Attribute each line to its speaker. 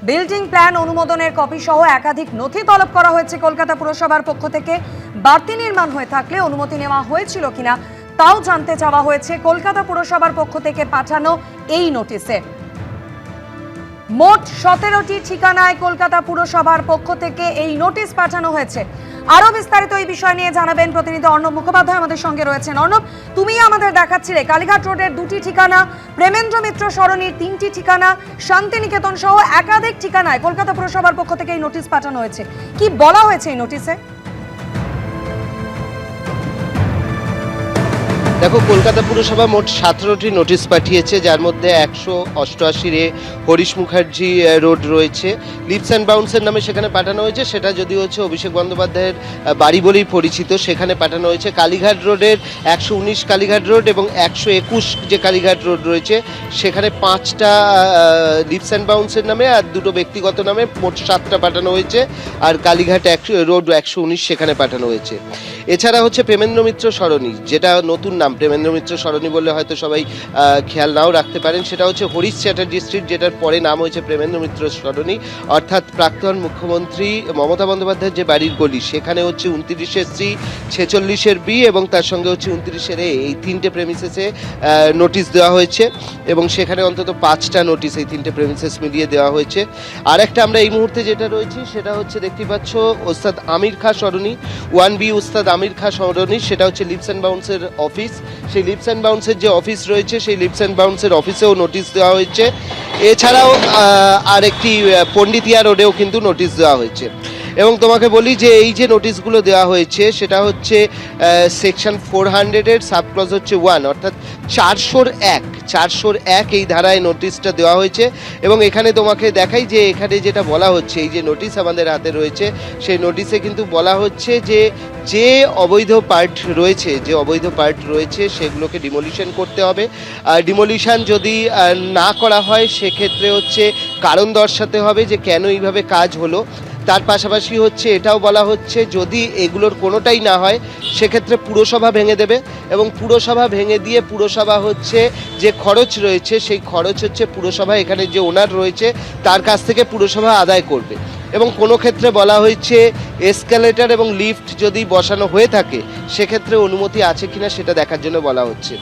Speaker 1: Building plan অনুমোদনের copy সহ একাধিক নথি তলব করা হয়েছে কলকাতা পুরসভার পক্ষ থেকে। বাড়তি নির্মাণ হয়ে থাকলে অনুমতি নেওয়া হয়েছিল কিনা তাও জানতে চাওয়া হয়েছে কলকাতা পুরসভার পক্ষ থেকে পাঠানো এই নোটিশে। মোট 17টি ঠিকানায় কলকাতা পুরসভার পক্ষ থেকে এই নোটিশ পাঠানো হয়েছে। আরো বিস্তারিত এই বিষয় নিয়ে জানাবেন প্রতিনিধি অর্ণব মুখোপাধ্যায় আমাদের সঙ্গে রয়েছেন। অর্ণব, তুমি আমাদের দেখাচ্ছিলে কালীঘাট রোডের 2টি ঠিকানা, প্রেমেন্দ্র মিত্র সরণির 3টি ঠিকানা, শান্তিনিকেতন সহ একাধিক ঠিকানায় কলকাতা পুরসভার পক্ষ থেকে এই নোটিশ পাঠানো হয়েছে। কি বলা হয়েছে এই নোটিশে?
Speaker 2: দেখো, কলকাতা পুরসভা মোট 17টি নোটিশ পাঠিয়েছে, যার মধ্যে 188 হরিশ মুখার্জি রোড রয়েছে, লিপস অ্যান্ড বাউন্সের নামে সেখানে পাঠানো হয়েছে। সেটা যদিও হচ্ছে অভিষেক বন্দ্যোপাধ্যায়ের বাড়ি বলেই পরিচিত, সেখানে পাঠানো হয়েছে। কালীঘাট রোডের 119 কালীঘাট রোড এবং 121 যে কালীঘাট রোড রয়েছে সেখানে 5টা লিপস অ্যান্ড বাউন্সের নামে আর 2টো ব্যক্তিগত নামে মোট 7টা পাঠানো হয়েছে। আর কালীঘাট রোড 119 সেখানে পাঠানো হয়েছে। এছাড়া হচ্ছে প্রেমেন্দ্র মিত্র সরণি, যেটা নতুন নাম, প্রেমেন্দ্র মিত্র সরণি বললে হয়তো সবাই খেয়াল নাও রাখতে পারেন, সেটা হচ্ছে হরিশ চ্যাটার্জি স্ট্রিট, যেটার পরে নাম হয়েছে প্রেমেন্দ্র মিত্র সরণি। অর্থাৎ প্রাক্তন মুখ্যমন্ত্রী মমতা বন্দ্যোপাধ্যায়ের যে বাড়ির গলি, সেখানে হচ্ছে 29 সি, 46 বি এবং তার সঙ্গে হচ্ছে 29 এ, এই 3টে প্রেমিসেসে নোটিশ দেওয়া হয়েছে এবং সেখানে অন্তত 5টা নোটিশ এই 3টে প্রেমিসেস মিলিয়ে দেওয়া হয়েছে। আর একটা আমরা এই মুহূর্তে যেটা রয়েছি সেটা হচ্ছে দেখতে পাচ্ছ ওস্তাদ আমির খাঁ সরণি, 1B ওস্তাদ আমির খাঁ সরণি, সেটা হচ্ছে লিপস অ্যান্ড বাউন্সের অফিস। সেই লিপস অ্যান্ড বাউন্সের যে অফিস রয়েছে সেই লিপস অ্যান্ড বাউন্সের অফিসেও নোটিশ দেওয়া হয়েছে। এছাড়াও আর একটি পণ্ডিতিয়া রোডেও কিন্তু নোটিশ দেওয়া হয়েছে। এবং তোমাকে বলি যে এই যে নোটিশগুলো দেওয়া হয়েছে সেটা হচ্ছে সেকশন 400-এর সাবক্লজ হচ্ছে 1, অর্থাৎ 401 এই ধারায় নোটিশটা দেওয়া হয়েছে। এবং এখানে তোমাকে দেখাই যে এখানে যেটা বলা হচ্ছে, এই যে নোটিশ আমাদের হাতে রয়েছে সেই নোটিশে কিন্তু বলা হচ্ছে যে অবৈধ পার্ট রয়েছে সেগুলোকে ডিমোলিশন করতে হবে। আর ডিমোলিশন যদি না করা হয় সেক্ষেত্রে হচ্ছে কারণ দর্শাতে হবে যে কেন এইভাবে কাজ হলো। তার পাশাপাশি হচ্ছে এটাও বলা হচ্ছে যদি এগুলোর কোনোটাই না হয় সেক্ষেত্রে পুরসভা ভেঙে দেবে এবং পুরসভা ভেঙে দিয়ে পুরসভা হচ্ছে যে খরচ রয়েছে সেই খরচ হচ্ছে পুরসভা, এখানে যে ওনার রয়েছে তার কাছ থেকে পুরসভা আদায় করবে। এবং কোনো ক্ষেত্রে বলা হয়েছে এসকালেটর এবং লিফট যদি বসানো হয়ে থাকে সেক্ষেত্রে অনুমতি আছে কিনা সেটা দেখার জন্য বলা হচ্ছে।